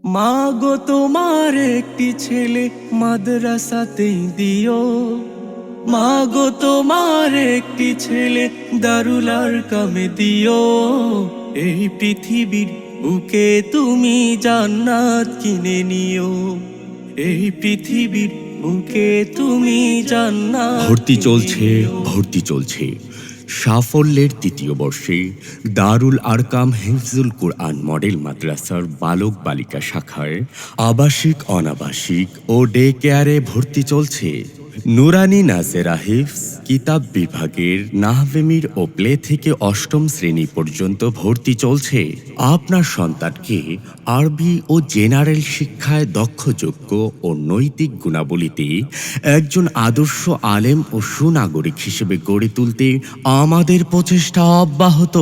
মা গো তোমার একটি ছেলে মাদ্রাসাতে দিও। মা গো তোমার একটি ছেলে দারুল আরকামে দিও। এই পৃথিবীর বুকে তুমি জান্নাত কিনে নিও। এই পৃথিবীর বুকে তুমি জান্নাত ভর্তি কিনে চলছে নিও। ভর্তি চলছে সাফল্যের তৃতীয় বর্ষে দারুল আরকাম হিফজুল কুরআন মডেল মাদ্রাসার বালক বালিকা শাখায় আবাসিক অনাবাসিক ও ডে কেয়ারে ভর্তি চলছে। নুরানি নাজেরা হিফজ কিতাব বিভাগের নাহভেমির ও প্লে থেকে অষ্টম শ্রেণী পর্যন্ত ভর্তি চলছে। আপনার সন্তানকে আরবি ও জেনারেল শিক্ষায় দক্ষযোগ্য ও নৈতিক গুণাবলীতে একজন আদর্শ আলেম ও সুনাগরিক হিসেবে গড়ে তুলতে আমাদের প্রচেষ্টা অব্যাহত।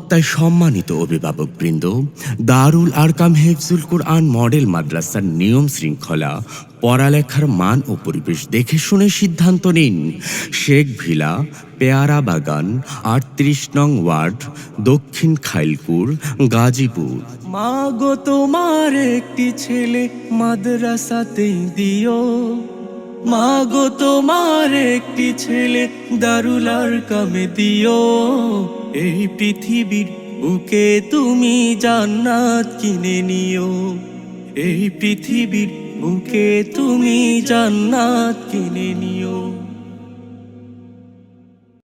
তাই সম্মানিত অভিভাবকবৃন্দ, দারুল আরকাম হিফজুল কুরআন মডেল মাদ্রাসার নিয়ম শৃঙ্খলা, পড়ালেখার মান ও পরিবেশ দেখে শুনে সিদ্ধান্ত নিন। শেখ ভিলা, পেয়ারা বাগান, ৩৮ নং ওয়ার্ড, দক্ষিণ খাইলপুর, গাজীপুর। মা গো তোমার একটি ছেলে মাদ্রাসাতে দিও। মা গো তোমার একটি ছেলে দারুল আরকামে দিও। এই পৃথিবীর বুকে তুমি জান্নাত কিনে নিও। এই পৃথিবীর বুকে তুমি জান্নাত কিনে নিও।